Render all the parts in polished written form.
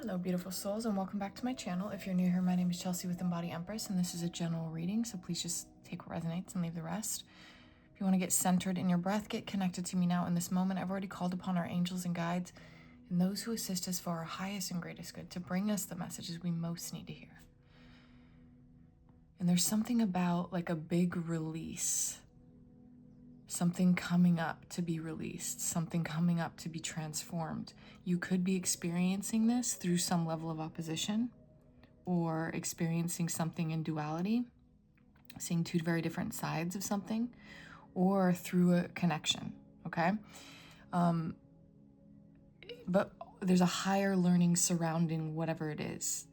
Hello beautiful souls, and welcome back to my channel. If you're new here, my name is Chelsea with Embody Empress, and this is a general reading, so please just take what resonates and leave the rest. If you want to get centered in your breath, get connected to me now in this moment. I've already called upon our angels and guides and those who assist us for our highest and greatest good to bring us the messages we most need to hear. And there's something about like a big release, something coming up to be released, something coming up to be transformed. You could be experiencing this through some level of opposition or experiencing something in duality, seeing two very different sides of something, or through a connection, okay? But there's a higher learning surrounding whatever it is,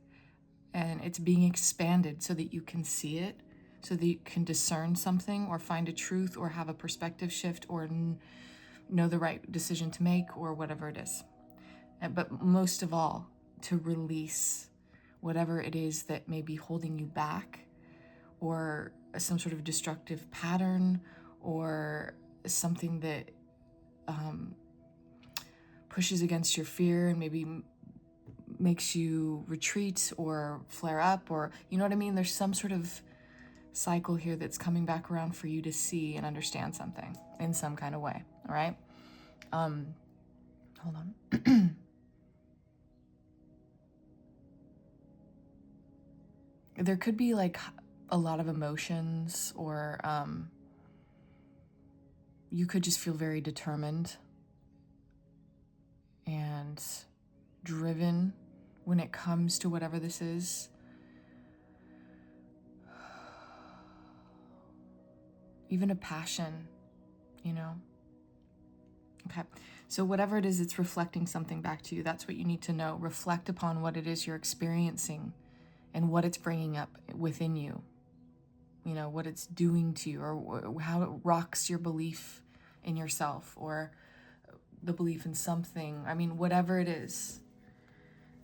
and it's being expanded so that you can see it, so that you can discern something or find a truth or have a perspective shift or know the right decision to make or whatever it is. But most of all, to release whatever it is that may be holding you back, or some sort of destructive pattern, or something that pushes against your fear and maybe makes you retreat or flare up, or you know what I mean? There's some sort of cycle here that's coming back around for you to see and understand something in some kind of way. All right. Hold on. There could be like a lot of emotions, or you could just feel very determined and driven when it comes to whatever this is. Even a passion, you know? Okay, so whatever it is, it's reflecting something back to you. That's what you need to know. Reflect upon what it is you're experiencing and what it's bringing up within you. You know, what it's doing to you, or how it rocks your belief in yourself, or the belief in something. I mean, whatever it is.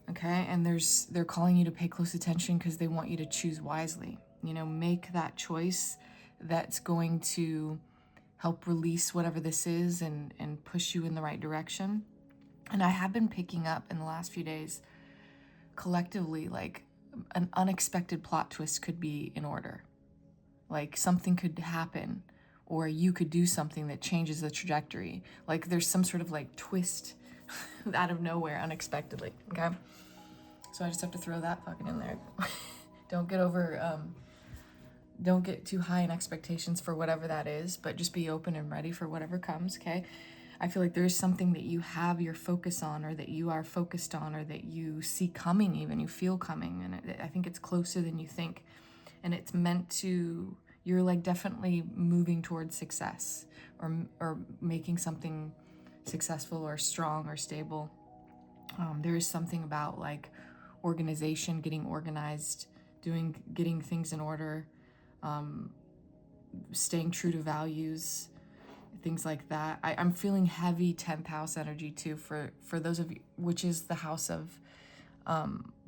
Okay, and they're calling you to pay close attention because they want you to choose wisely. You know, make that choice that's going to help release whatever this is and push you in the right direction. And I have been picking up in the last few days, collectively, like an unexpected plot twist could be in order. Like something could happen, or you could do something that changes the trajectory. Like there's some sort of like twist out of nowhere unexpectedly, okay? So I just have to throw that fucking in there. Don't get too high in expectations for whatever that is, but just be open and ready for whatever comes, okay? I feel like there's something that you have your focus on, or that you are focused on, or that you see coming, even you feel coming, and I think it's closer than you think. And it's meant to, you're like definitely moving towards success, or making something successful or strong or stable. There is something about like organization, getting organized, getting things in order, staying true to values, things like that. I'm feeling heavy 10th house energy too for those of you, which is the house of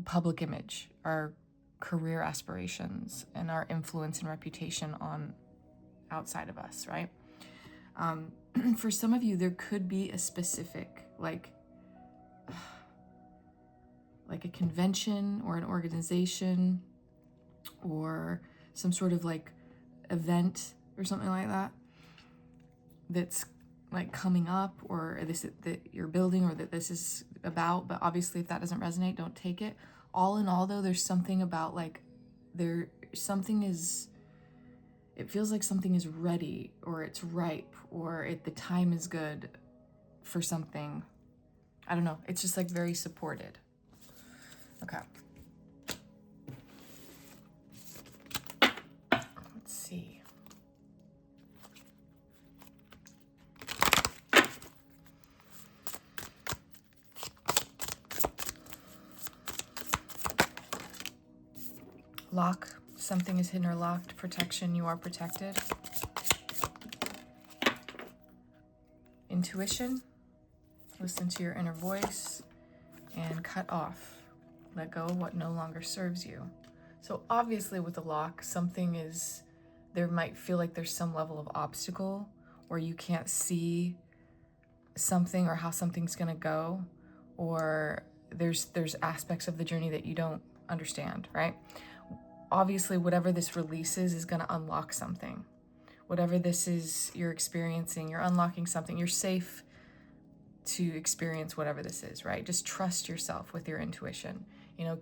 public image, our career aspirations, and our influence and reputation on outside of us, right? For some of you, there could be a specific like a convention or an organization or some sort of like event or something like that that's like coming up, or this that you're building, or that this is about. But obviously if that doesn't resonate, don't take it. All in all though, there's something about like it feels like something is ready, or it's ripe, or the time is good for something. I don't know, it's just like very supported. Okay. Let's see. Lock. Something is hidden or locked. Protection. You are protected. Intuition. Listen to your inner voice and cut off. Let go of what no longer serves you. So obviously with the lock, there might feel like there's some level of obstacle, or you can't see something or how something's gonna go, or there's aspects of the journey that you don't understand, right? Obviously, whatever this releases is going to unlock something. Whatever this is you're experiencing, you're unlocking something. You're safe to experience whatever this is, right? Just trust yourself with your intuition.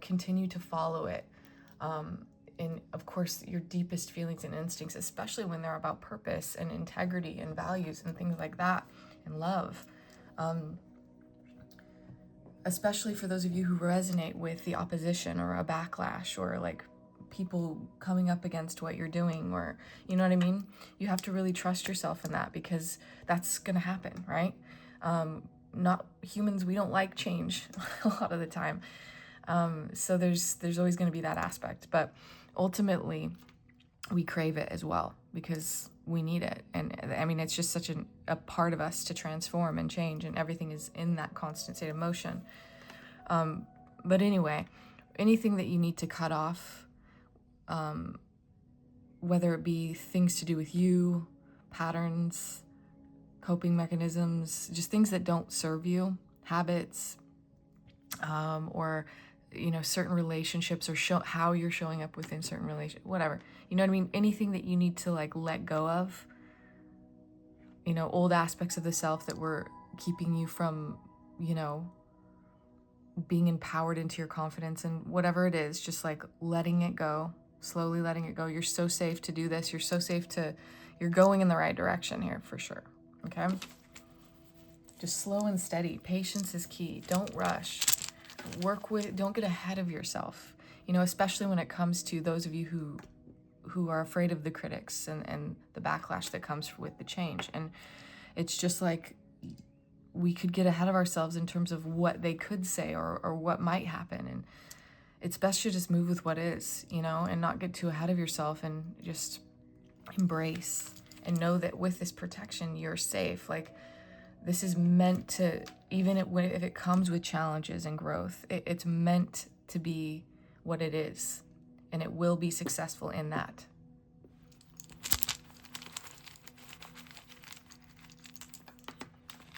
Continue to follow it. And of course, your deepest feelings and instincts, especially when they're about purpose and integrity and values and things like that, and love. Especially for those of you who resonate with the opposition or a backlash or like people coming up against what you're doing, or you know what I mean? You have to really trust yourself in that, because that's gonna happen, right? Not humans, we don't like change a lot of the time. So there's always gonna be that aspect, but ultimately we crave it as well because we need it. And I mean, it's just such a part of us to transform and change, and everything is in that constant state of motion. But anyway, anything that you need to cut off, whether it be things to do with you, patterns, coping mechanisms, just things that don't serve you, habits, or certain relationships, or how you're showing up within certain relationships, whatever, you know what I mean? Anything that you need to like let go of, old aspects of the self that were keeping you from, being empowered into your confidence, and whatever it is, just like letting it go, slowly letting it go. You're so safe to do this. You're going in the right direction here for sure. Okay. Just slow and steady. Patience is key. Don't rush. Don't get ahead of yourself, especially when it comes to those of you who are afraid of the critics and the backlash that comes with the change. And it's just like, we could get ahead of ourselves in terms of what they could say or what might happen. And it's best to just move with what is, and not get too ahead of yourself, and just embrace and know that with this protection, you're safe. Like, this is meant to, even if it comes with challenges and growth, it's meant to be what it is, and it will be successful in that.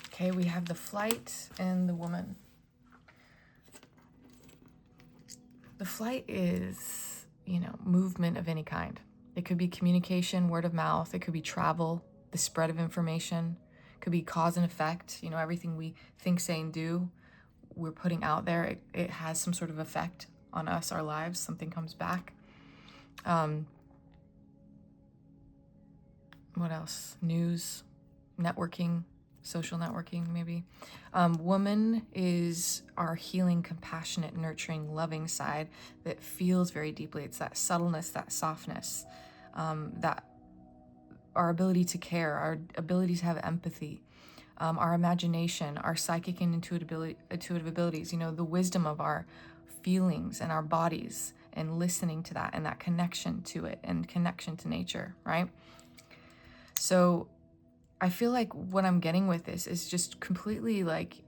Okay, we have the flight and the woman. The flight is, movement of any kind. It could be communication, word of mouth. It could be travel, the spread of information. It could be cause and effect. Everything we think, say, and do, we're putting out there. It has some sort of effect on us, our lives. Something comes back. What else? News, networking, social networking, maybe. Woman is our healing, compassionate, nurturing, loving side that feels very deeply. It's that subtleness, that softness, that our ability to care, our ability to have empathy, our imagination, our psychic and intuitive abilities, the wisdom of our feelings and our bodies, and listening to that, and that connection to it, and connection to nature, right? So I feel like what I'm getting with this is just completely like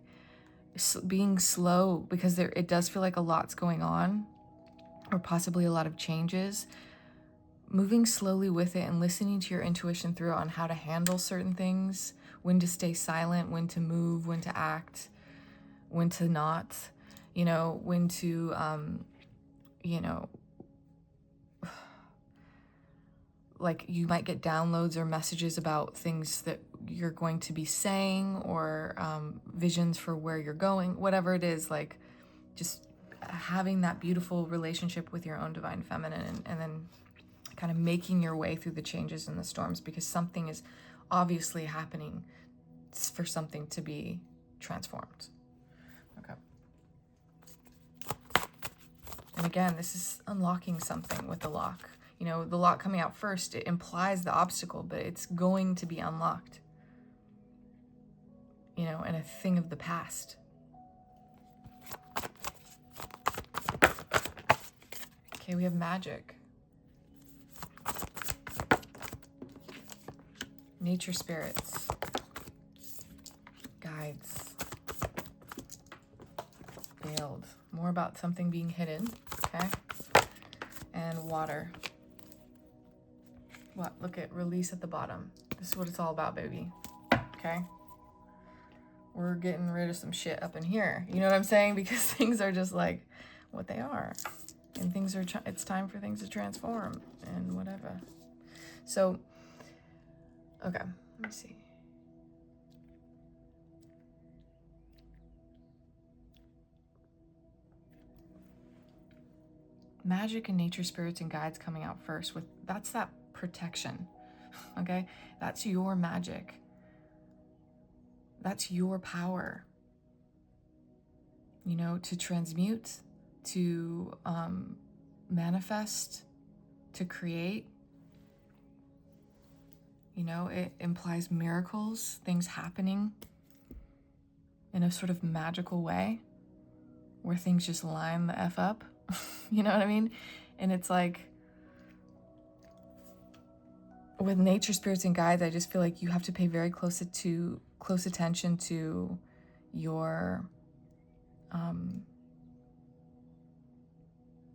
being slow, because it does feel like a lot's going on, or possibly a lot of changes. Moving slowly with it and listening to your intuition through on how to handle certain things, when to stay silent, when to move, when to act, when to not, when to, like you might get downloads or messages about things that you're going to be saying, or visions for where you're going, whatever it is, like just having that beautiful relationship with your own divine feminine, and then kind of making your way through the changes and the storms, because something is obviously happening for something to be transformed. Okay. And again, this is unlocking something with the lock. The lock coming out first, it implies the obstacle, but it's going to be unlocked, and a thing of the past. Okay, we have magic. Nature spirits. Guides. Veiled. More about something being hidden, okay? And water. Look at release at the bottom. This is what it's all about, baby. Okay? we're getting rid of some shit up in here. You know what I'm saying? Because things are just like what they are. And things are, it's time for things to transform and whatever. So, okay, let me see. Magic and nature spirits and guides coming out first with, that's that protection, okay? That's your magic. That's your power, you know, to transmute, to manifest, to create. You know, it implies miracles, things happening in a sort of magical way where things just line the F up. You know what I mean? And it's like, with nature spirits and guides, I just feel like you have to pay very close attention to your,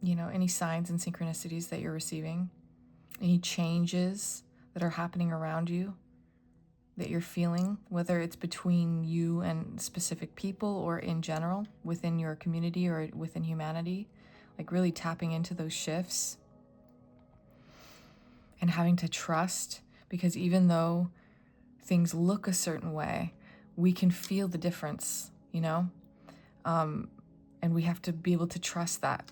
you know, any signs and synchronicities that you're receiving, any changes that are happening around you that you're feeling, whether it's between you and specific people or in general within your community or within humanity, like really tapping into those shifts and having to trust, because even though things look a certain way, we can feel the difference, you know? And we have to be able to trust that.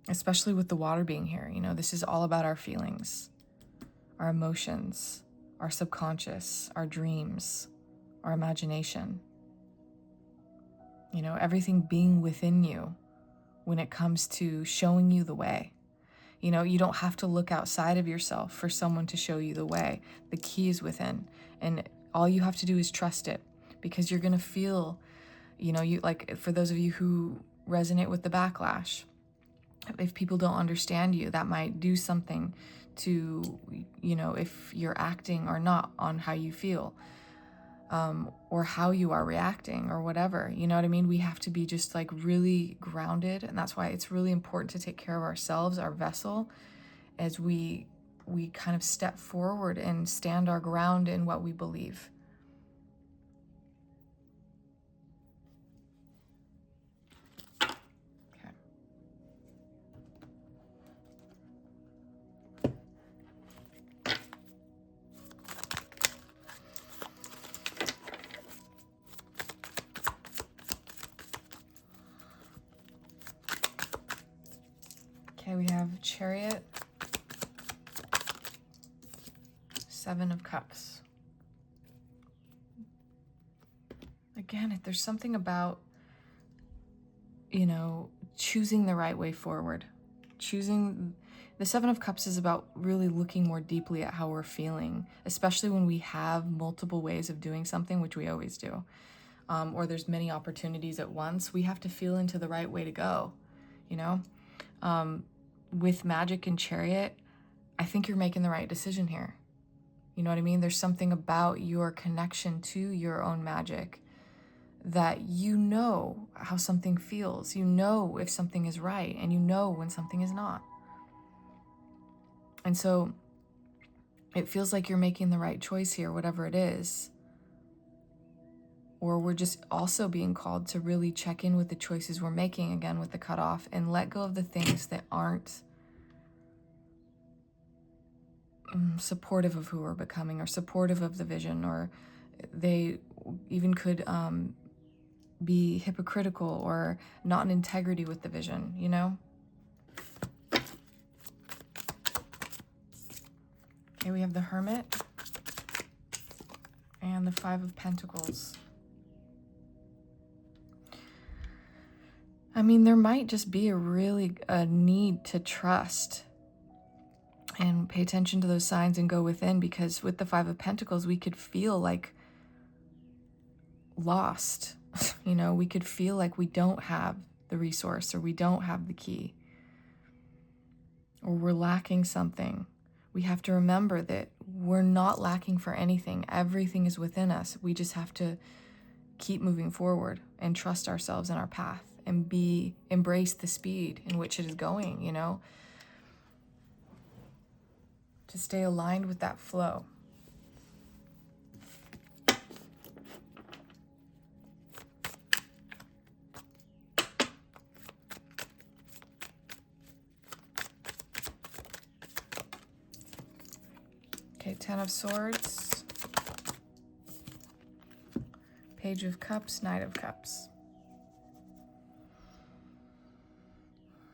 Especially with the water being here, you know, this is all about our feelings, our emotions, our subconscious, our dreams, our imagination. You know, everything being within you when it comes to showing you the way. You know, you don't have to look outside of yourself for someone to show you the way. The key is within. And all you have to do is trust it, because you're going to feel, you know, you like, for those of you who resonate with the backlash, if people don't understand you, that might do something to, you know, if you're acting or not on how you feel, or how you are reacting or whatever, you know what I mean? We have to be just like really grounded. And that's why it's really important to take care of ourselves, our vessel, as we kind of step forward and stand our ground in what we believe. Okay, we have Chariot, Seven of Cups. Again, if there's something about, you know, choosing the right way forward. The Seven of Cups is about really looking more deeply at how we're feeling, especially when we have multiple ways of doing something, which we always do, or there's many opportunities at once. We have to feel into the right way to go, you know? With Magic and Chariot, I think you're making the right decision here. You know what I mean? There's something about your connection to your own magic that you know how something feels. You know if something is right, and you know when something is not. And so it feels like you're making the right choice here, whatever it is. Or we're just also being called to really check in with the choices we're making, again with the cutoff, and let go of the things that aren't supportive of who we're becoming, or supportive of the vision, or they even could be hypocritical or not in integrity with the vision, you know? Okay, we have the Hermit and the Five of Pentacles. I mean, there might just be a need to trust and pay attention to those signs and go within, because with the Five of Pentacles, we could feel like lost. You know, we could feel like we don't have the resource, or we don't have the key, or we're lacking something. We have to remember that we're not lacking for anything. Everything is within us. We just have to keep moving forward and trust ourselves in our path, and embrace the speed in which it is going, you know, to stay aligned with that flow. Ten of Swords, Page of Cups, Knight of Cups.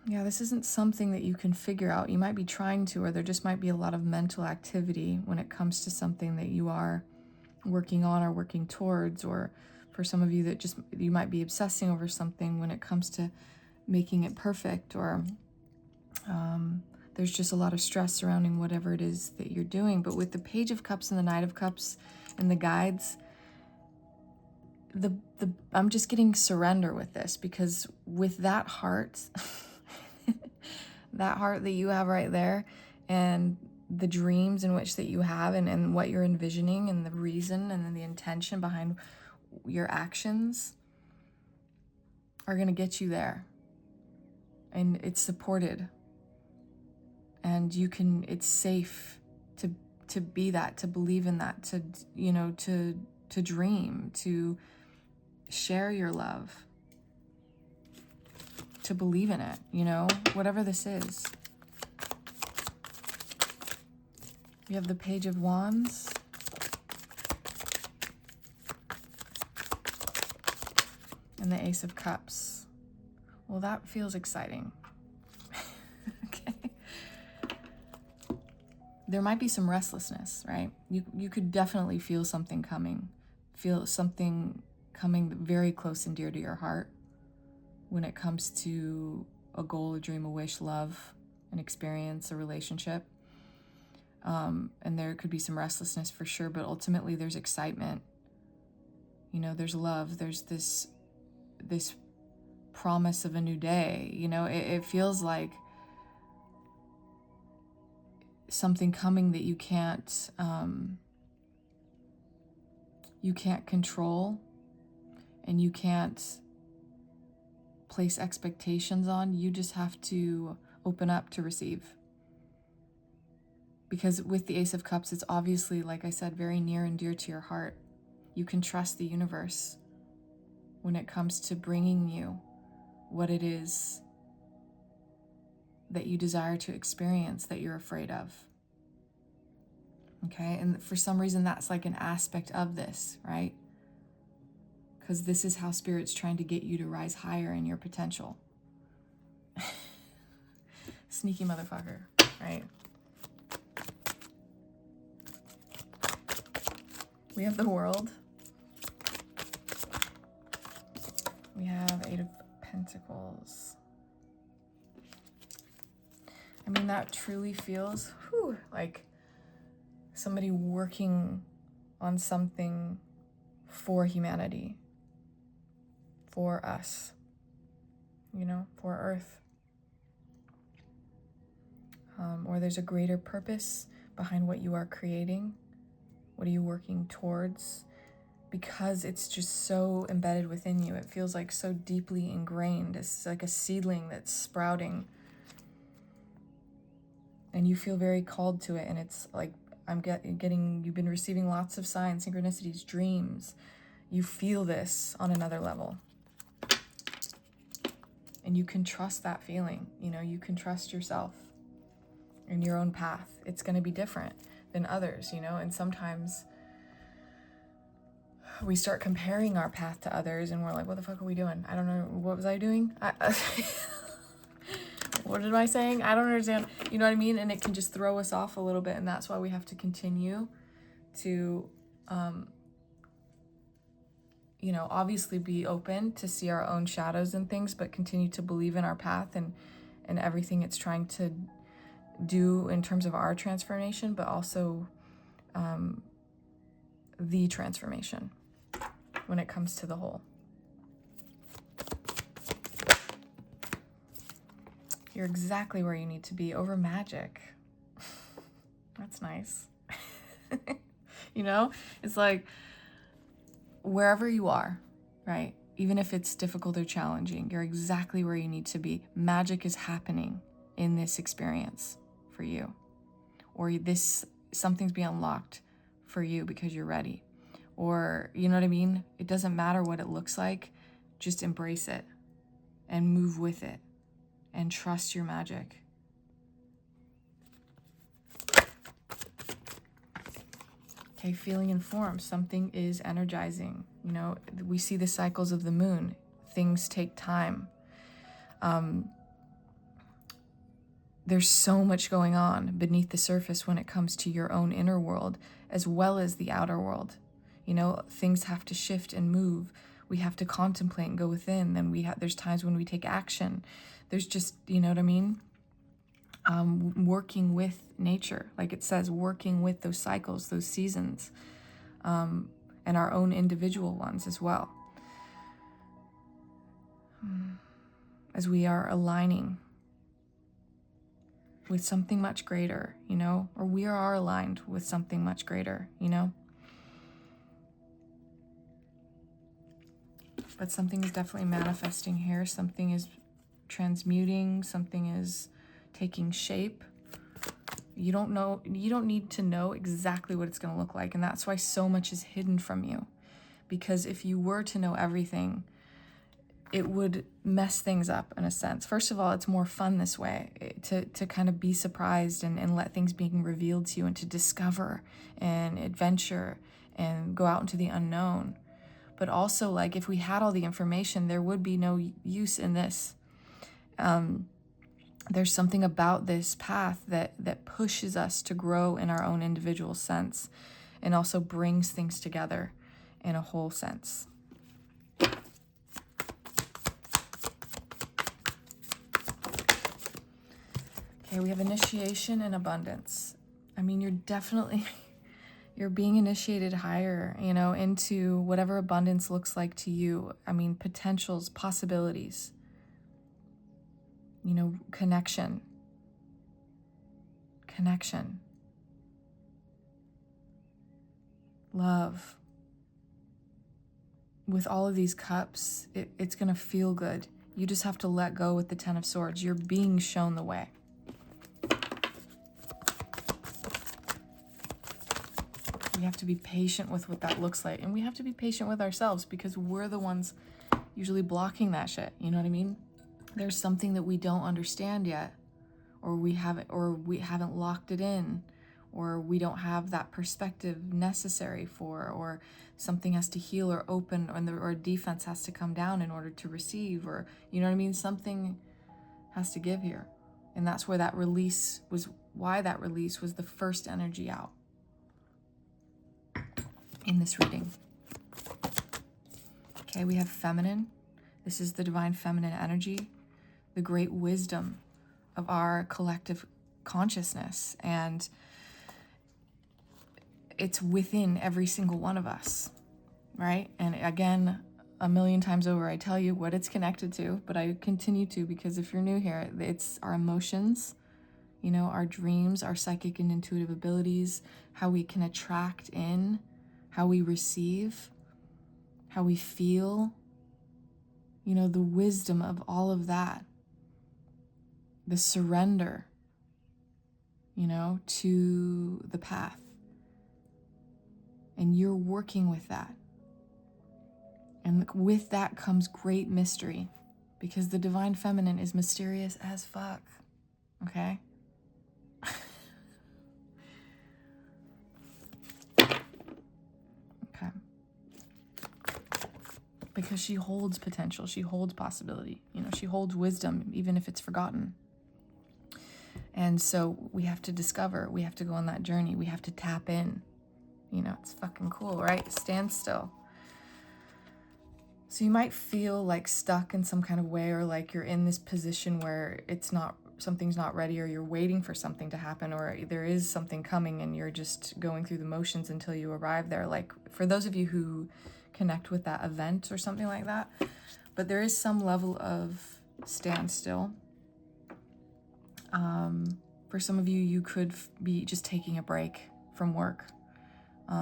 Yeah, this isn't something that you can figure out. You might be trying to, or there just might be a lot of mental activity when it comes to something that you are working on or working towards, or for some of you that just, you might be obsessing over something when it comes to making it perfect, or there's just a lot of stress surrounding whatever it is that you're doing. But with the Page of Cups and the Knight of Cups and the guides, I'm just getting surrender with this, because with that heart, that heart that you have right there, and the dreams in which that you have, and what you're envisioning, and the reason and the intention behind your actions are going to get you there. And it's supported. And you can, it's safe to be that, to believe in that, to, you know, to dream, to share your love, to believe in it, you know, whatever this is. You have the Page of Wands, and the Ace of Cups. Well, that feels exciting. Okay. There might be some restlessness, right? You could definitely feel something coming. Feel something coming very close and dear to your heart when it comes to a goal, a dream, a wish, love, an experience, a relationship. And there could be some restlessness for sure, but ultimately there's excitement. You know, there's love. There's this promise of a new day. You know, it feels like something coming that you can't control, and you can't place expectations on. You just have to open up to receive. Because with the Ace of Cups, it's obviously, like I said, very near and dear to your heart. You can trust the universe when it comes to bringing you what it is that you desire to experience that you're afraid of. Okay? And for some reason, that's like an aspect of this, right? Because this is how Spirit's trying to get you to rise higher in your potential. Sneaky motherfucker, right? We have the World. We have Eight of Pentacles. I mean, that truly feels like somebody working on something for humanity, for us, you know, for Earth. Or there's a greater purpose behind what you are creating. What are you working towards? Because it's just so embedded within you. It feels like so deeply ingrained. It's like a seedling that's sprouting. And you feel very called to it. And it's like, you've been receiving lots of signs, synchronicities, dreams. You feel this on another level. And you can trust that feeling. You know, you can trust yourself in your own path. It's going to be different than others, you know, and sometimes we start comparing our path to others and we're like, what the fuck are we doing? I don't know. What was I doing? What am I saying? I don't understand. You know what I mean? And it can just throw us off a little bit. And that's why we have to continue to, you know, obviously be open to see our own shadows and things, but continue to believe in our path and everything it's trying to do in terms of our transformation, but also the transformation when it comes to the whole. You're exactly where you need to be over magic. That's nice. You know, it's like wherever you are, right? Even if it's difficult or challenging, you're exactly where you need to be. Magic is happening in this experience for you, or something's being unlocked for you because you're ready, or you know what I mean? It doesn't matter what it looks like, just embrace it and move with it and trust your magic. Okay, feeling informed. Something is energizing. You know, we see the cycles of the moon. Things take time. There's so much going on beneath the surface when it comes to your own inner world, as well as the outer world. You know, things have to shift and move. We have to contemplate and go within. Then there's times when we take action. There's just, you know what I mean? Working with nature, like it says, working with those cycles, those seasons, and our own individual ones as well. As we are aligning with something much greater, you know, or we are aligned with something much greater, you know. But something is definitely manifesting here. Something is transmuting. Something is taking shape. You don't need to know exactly what it's going to look like. And that's why so much is hidden from you. Because if you were to know everything, it would mess things up in a sense. First of all, it's more fun this way, to kind of be surprised and let things being revealed to you, and to discover and adventure and go out into the unknown. But also, like, if we had all the information, there would be no use in this. There's something about this path that pushes us to grow in our own individual sense, and also brings things together in a whole sense. Okay, we have initiation and abundance. I mean, you're being initiated higher, you know, into whatever abundance looks like to you. I mean, potentials, possibilities, you know, connection, love. With all of these cups, it's going to feel good. You just have to let go with the Ten of Swords. You're being shown the way. We have to be patient with what that looks like. And we have to be patient with ourselves, because we're the ones usually blocking that shit. You know what I mean? There's something that we don't understand yet, or we haven't locked it in, or we don't have that perspective necessary for, or something has to heal or open, or defense has to come down in order to receive, or, you know what I mean? Something has to give here. And that's where that release was, why that release was the first energy out in this reading. Okay, we have feminine. This is the divine feminine energy, the great wisdom of our collective consciousness. And it's within every single one of us, right? And again, a million times over, I tell you what it's connected to, but I continue to, because if you're new here, it's our emotions, you know, our dreams, our psychic and intuitive abilities, how we can attract in, how we receive, how we feel, you know, the wisdom of all of that, the surrender, you know, to the path. And you're working with that. And with that comes great mystery, because the divine feminine is mysterious as fuck. Okay? Okay. Because she holds potential, she holds possibility, you know, she holds wisdom, even if it's forgotten. And so we have to discover, we have to go on that journey, we have to tap in. You know, it's fucking cool, right? Stand still. So you might feel like stuck in some kind of way, or like you're in this position where something's not ready, or you're waiting for something to happen, or there is something coming and you're just going through the motions until you arrive there. Like, for those of you who connect with that event or something like that, but there is some level of standstill. For some of you, you could be just taking a break from work,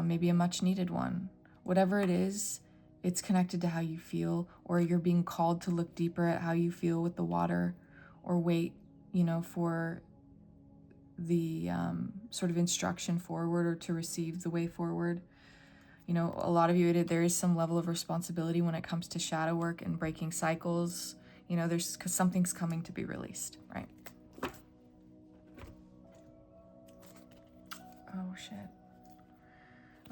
maybe a much needed one. Whatever it is, it's connected to how you feel, or you're being called to look deeper at how you feel with the water, or wait, you know, for the sort of instruction forward, or to receive the way forward. You know, a lot of you, there is some level of responsibility when it comes to shadow work and breaking cycles. You know, because something's coming to be released, right? Oh, shit.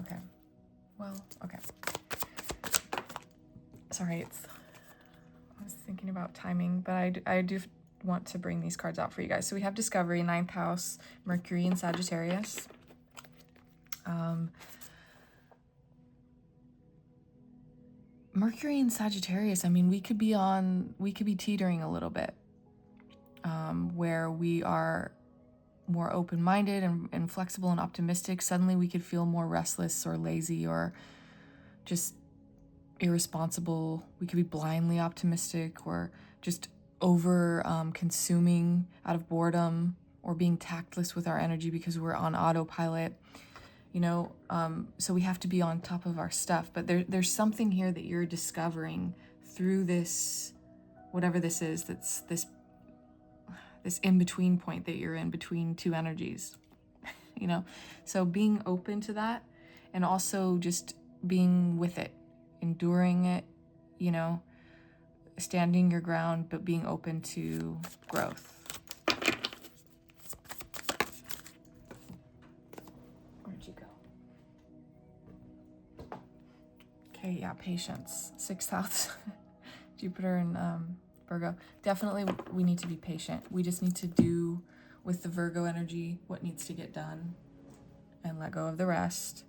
Okay. Well, okay. Sorry, I was thinking about timing, but I do want to bring these cards out for you guys. So we have Discovery, 9th house, Mercury and Sagittarius. Mercury and Sagittarius, I mean, we could be teetering a little bit, where we are more open-minded and flexible and optimistic. Suddenly we could feel more restless or lazy or just irresponsible. We could be blindly optimistic or just over consuming out of boredom, or being tactless with our energy because we're on autopilot. So we have to be on top of our stuff. But there's something here that you're discovering through this, whatever this is, that's this in-between point that you're in between two energies, So being open to that, and also just being with it, enduring it, standing your ground, but being open to growth. Where'd you go? Okay, yeah, patience. 6th house, Jupiter and Virgo. Definitely we need to be patient. We just need to do with the Virgo energy what needs to get done and let go of the rest.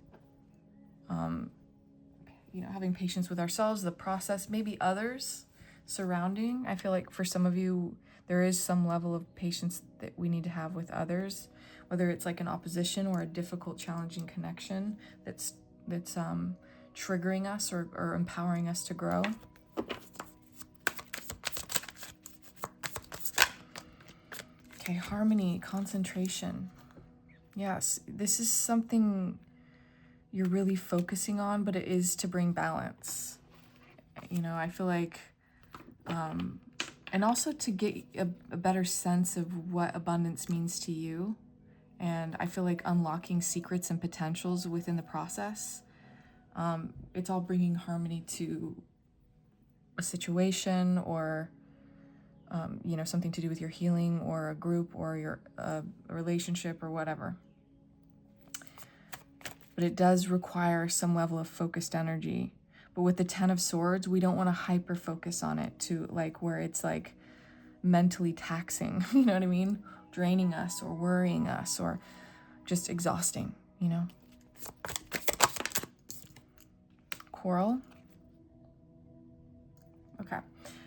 Having patience with ourselves, the process, maybe others surrounding. I feel like for some of you, there is some level of patience that we need to have with others, whether it's like an opposition or a difficult, challenging connection that's triggering us or empowering us to grow. Okay, harmony, concentration. Yes, this is something you're really focusing on, but it is to bring balance. I feel like, and also to get a better sense of what abundance means to you. And I feel like unlocking secrets and potentials within the process. It's all bringing harmony to a situation, or something to do with your healing, or a group, or your a relationship, or whatever. But it does require some level of focused energy. But with the 10 of Swords, we don't want to hyper focus on it to like where it's like mentally taxing, you know what I mean? Draining us or worrying us or just exhausting, Coral. Okay.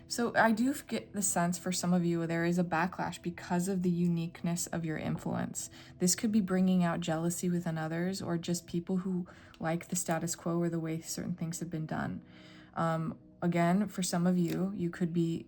So I do get the sense for some of you there is a backlash because of the uniqueness of your influence. This could be bringing out jealousy within others, or just people who like the status quo or the way certain things have been done. Again, for some of you, you could be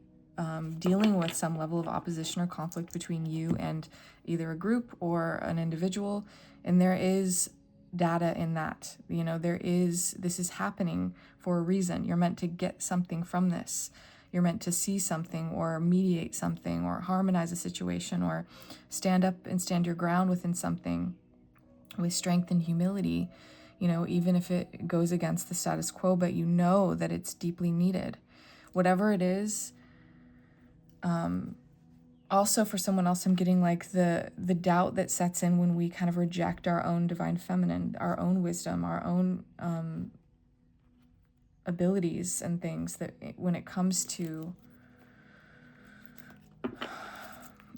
dealing with some level of opposition or conflict between you and either a group or an individual. And there is data in that, this is happening for a reason. You're meant to get something from this. You're meant to see something or mediate something or harmonize a situation or stand up and stand your ground within something with strength and humility, even if it goes against the status quo, but that it's deeply needed. Whatever it is. Also for someone else, I'm getting like the doubt that sets in when we kind of reject our own divine feminine, our own wisdom, our own abilities and things, that when it comes to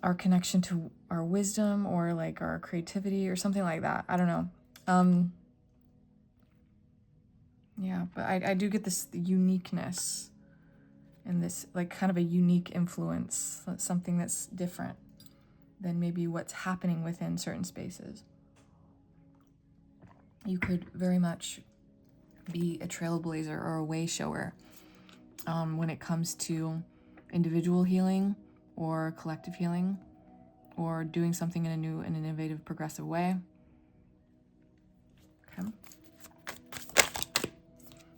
our connection to our wisdom or like our creativity or something like that. I don't know. Yeah, but I do get this uniqueness and this like kind of a unique influence. That's something that's different than maybe what's happening within certain spaces. You could very much be a trailblazer or a way shower when it comes to individual healing or collective healing, or doing something in a new and innovative, progressive way. Okay.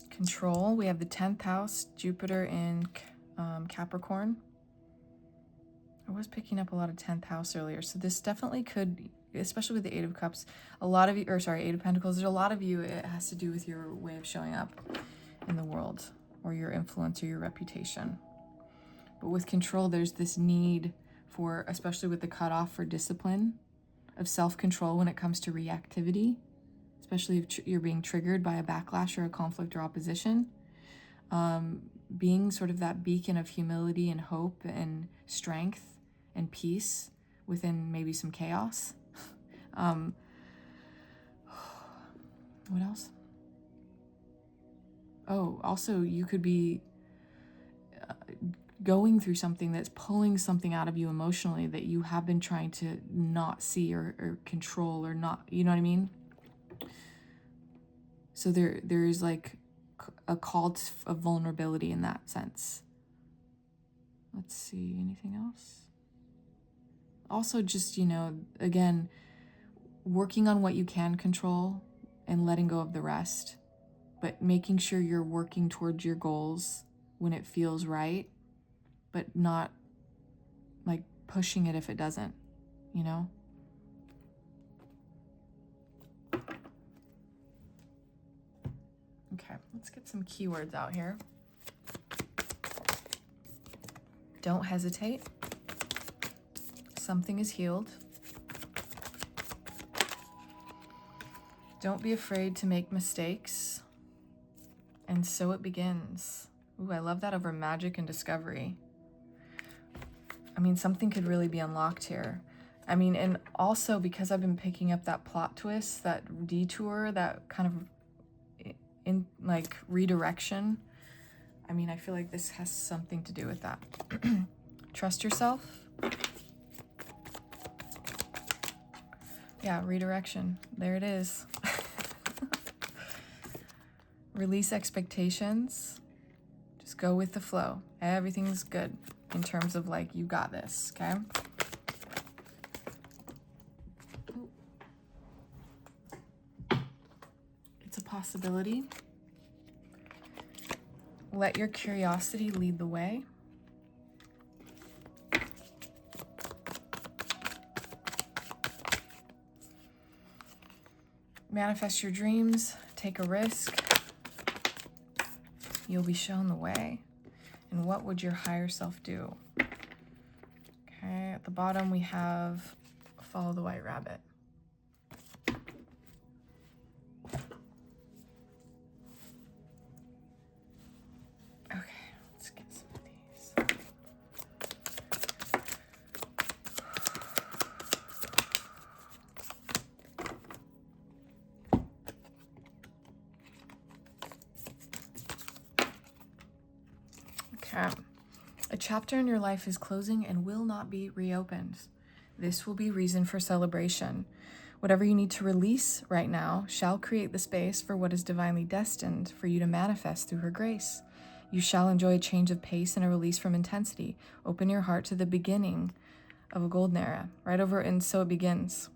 Control, we have the 10th house, Jupiter in Capricorn. I was picking up a lot of 10th house earlier, so this definitely could, especially with the 8 of Cups, 8 of Pentacles, there's a lot of you, it has to do with your way of showing up in the world, or your influence or your reputation. But with control, there's this need for, especially with the cutoff, for discipline, of self-control when it comes to reactivity, especially if you're being triggered by a backlash or a conflict or opposition. Being sort of that beacon of humility and hope and strength and peace within maybe some chaos. What else? Oh, also you could be going through something that's pulling something out of you emotionally that you have been trying to not see or control or not, you know what I mean? So there is like a call of vulnerability in that sense. Let's see, anything else? Also just, again, working on what you can control and letting go of the rest, but making sure you're working towards your goals when it feels right, but not like pushing it if it doesn't, Okay, let's get some keywords out here. Don't hesitate. Something is healed. Don't be afraid to make mistakes. And so it begins. Ooh, I love that over magic and discovery. I mean, something could really be unlocked here. I mean, and also because I've been picking up that plot twist, that detour, that kind of in like redirection. I mean, I feel like this has something to do with that. Trust yourself. Yeah, redirection. There it is. Release expectations. Just go with the flow. Everything's good in terms of like, you got this, okay? It's a possibility. Let your curiosity lead the way. Manifest your dreams. Take a risk. You'll be shown the way. And what would your higher self do? Okay, at the bottom we have follow the white rabbit. Okay, let's get some of these. Okay. A chapter in your life is closing and will not be reopened. This will be reason for celebration. Whatever you need to release right now shall create the space for what is divinely destined for you to manifest through her grace. You shall enjoy a change of pace and a release from intensity. Open your heart to the beginning of a golden era. Right over, and so it begins.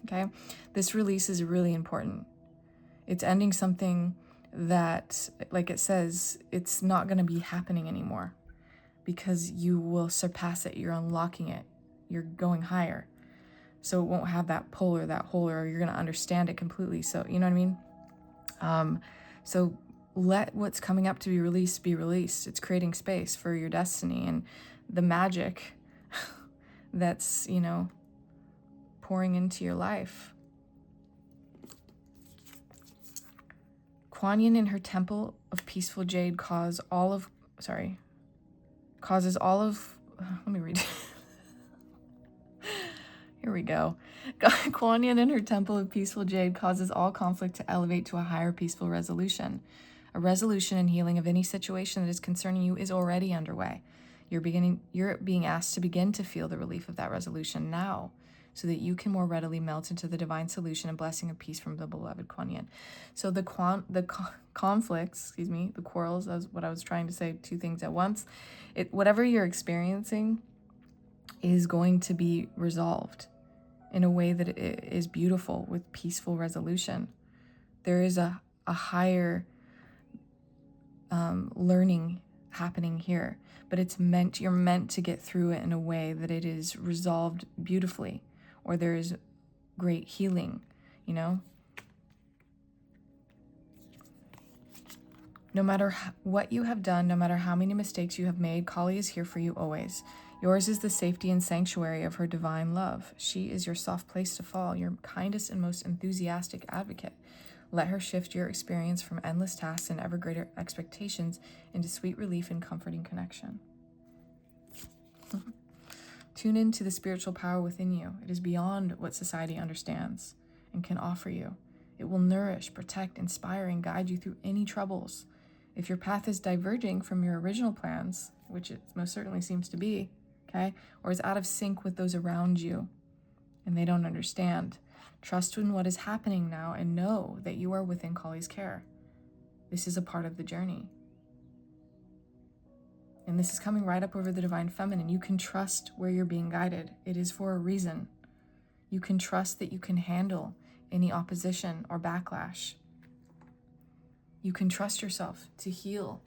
Okay? This release is really important. It's ending something that, like it says, it's not going to be happening anymore because you will surpass it. You're unlocking it. You're going higher. So it won't have that pull or that hole, or you're going to understand it completely. So, you know what I mean? So let what's coming up to be released be released. It's creating space for your destiny and the magic that's, pouring into your life. Kuan Yin in her temple of peaceful jade causes all of, let me read. Here we go. Kuan Yin in her temple of peaceful jade causes all conflict to elevate to a higher peaceful resolution. A resolution and healing of any situation that is concerning you is already underway. You're being asked to begin to feel the relief of that resolution now, so that you can more readily melt into the divine solution and blessing of peace from the beloved Kuan Yin. So the conflicts, the quarrels, that's what I was trying to say, two things at once. Whatever you're experiencing is going to be resolved in a way that it is beautiful with peaceful resolution. There is a higher learning happening here, but you're meant to get through it in a way that it is resolved beautifully, or there is great healing, No matter what you have done, no matter how many mistakes you have made, Kali is here for you always. Yours is the safety and sanctuary of her divine love. She is your soft place to fall, your kindest and most enthusiastic advocate. Let her shift your experience from endless tasks and ever greater expectations into sweet relief and comforting connection. Tune into the spiritual power within you. It is beyond what society understands and can offer you. It will nourish, protect, inspire, and guide you through any troubles. If your path is diverging from your original plans, which it most certainly seems to be, okay, or is out of sync with those around you and they don't understand, trust in what is happening now and know that you are within Kali's care. This is a part of the journey. And this is coming right up over the divine feminine. You can trust where you're being guided. It is for a reason. You can trust that you can handle any opposition or backlash. You can trust yourself to heal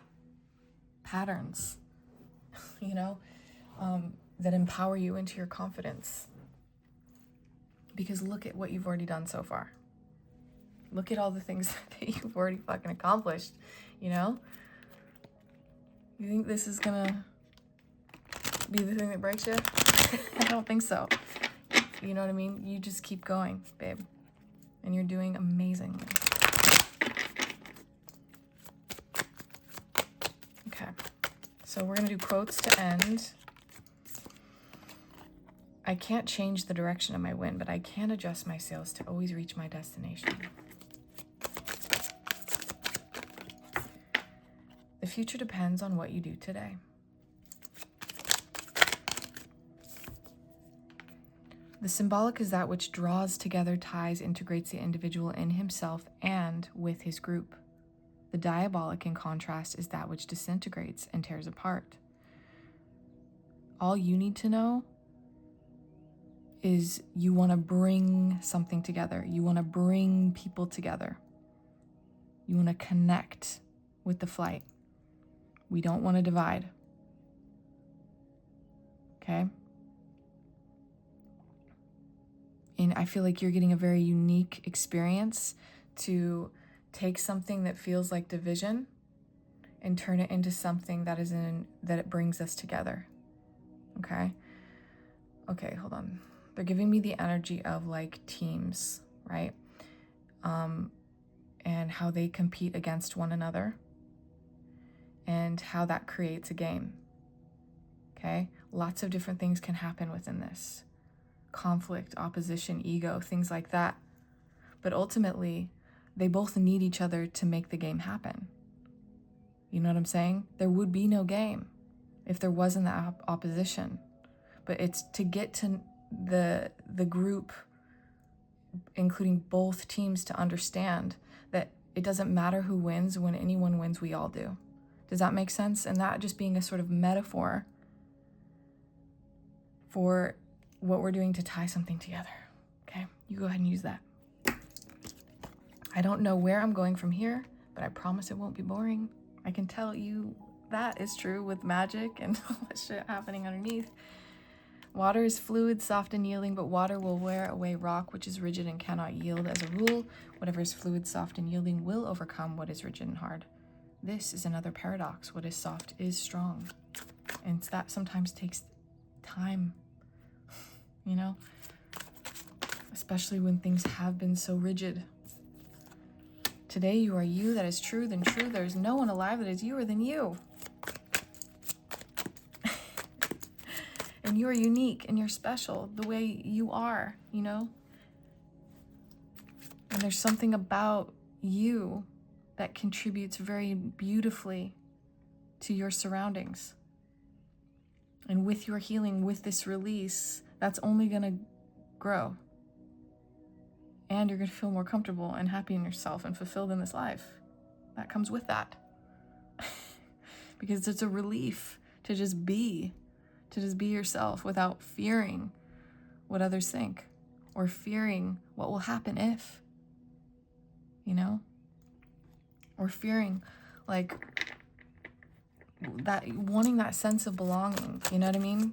patterns, that empower you into your confidence. Because look at what you've already done so far. Look at all the things that you've already fucking accomplished, You think this is gonna be the thing that breaks you? I don't think so. You know what I mean? You just keep going, babe. And you're doing amazingly. Okay. So we're gonna do quotes to end. I can't change the direction of my wind, but I can adjust my sails to always reach my destination. The future depends on what you do today. The symbolic is that which draws together, ties, integrates the individual in himself and with his group. The diabolic, in contrast, is that which disintegrates and tears apart. All you need to know is you want to bring something together. You want to bring people together. You want to connect with the flight. We don't want to divide. Okay? And I feel like you're getting a very unique experience to take something that feels like division and turn it into something that it brings us together. Okay? Okay, hold on. They're giving me the energy of like teams, right? And how they compete against one another and how that creates a game. Okay? Lots of different things can happen within this. Conflict, opposition, ego, things like that. But ultimately, they both need each other to make the game happen. You know what I'm saying? There would be no game if there wasn't that opposition. But it's to get to the group, including both teams, to understand that it doesn't matter who wins. When anyone wins, we all do. Does that make sense? And that just being a sort of metaphor for what we're doing to tie something together. Okay, you go ahead and use that. I don't know where I'm going from here, but I promise it won't be boring. I can tell you that is true with magic and all that shit happening underneath. Water is fluid, soft, and yielding, but water will wear away rock, which is rigid and cannot yield. As a rule, whatever is fluid, soft, and yielding will overcome what is rigid and hard. This is another paradox. What is soft is strong. And that sometimes takes time, especially when things have been so rigid. Today you are you, that is true, then true. There is no one alive that is youer than you. And you are unique and you're special the way you are, And there's something about you that contributes very beautifully to your surroundings. And with your healing, with this release, that's only going to grow. And you're going to feel more comfortable and happy in yourself and fulfilled in this life. That comes with that. Because it's a relief to just be yourself without fearing what others think or fearing what will happen if, or fearing like that, wanting that sense of belonging, you know what I mean?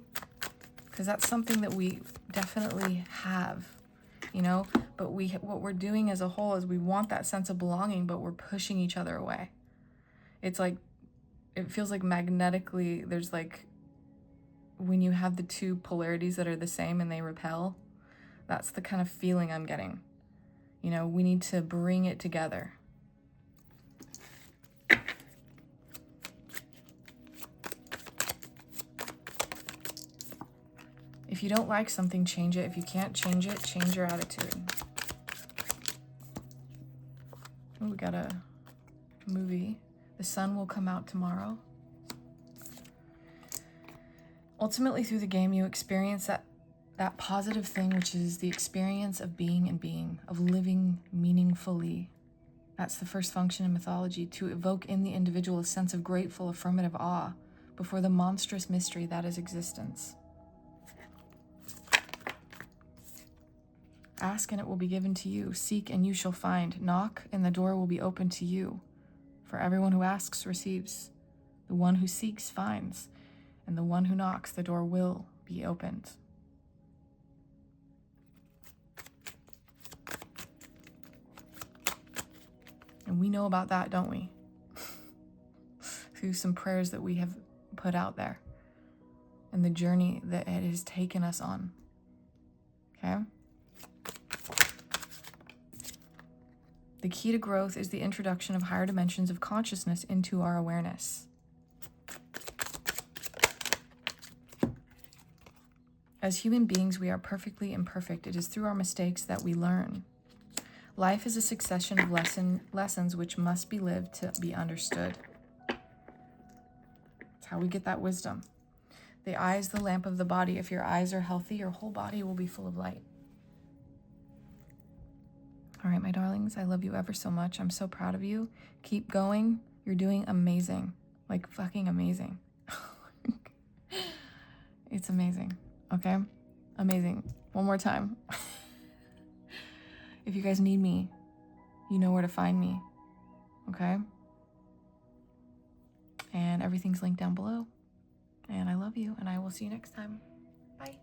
Because that's something that we definitely have, but what we're doing as a whole is we want that sense of belonging, but we're pushing each other away. It's like, it feels like magnetically, there's like, when you have the two polarities that are the same and they repel, that's the kind of feeling I'm getting. You know, we need to bring it together. If you don't like something, change it. If you can't change it, change your attitude. Oh, we got a movie. The sun will come out tomorrow. Ultimately, through the game, you experience that positive thing, which is the experience of being and being, of living meaningfully. That's the first function in mythology, to evoke in the individual a sense of grateful, affirmative awe before the monstrous mystery that is existence. Ask and it will be given to you. Seek and you shall find. Knock and the door will be opened to you. For everyone who asks receives. The one who seeks finds. And the one who knocks, the door will be opened. And we know about that, don't we? Through some prayers that we have put out there. And the journey that it has taken us on. Okay? The key to growth is the introduction of higher dimensions of consciousness into our awareness. As human beings, we are perfectly imperfect. It is through our mistakes that we learn. Life is a succession of lessons which must be lived to be understood. That's how we get that wisdom. The eye is the lamp of the body. If your eyes are healthy, your whole body will be full of light. All right, my darlings, I love you ever so much. I'm so proud of you. Keep going. You're doing amazing. Like fucking amazing. It's amazing. Okay? Amazing. One more time. If you guys need me, you know where to find me. Okay? And everything's linked down below. And I love you, and I will see you next time. Bye.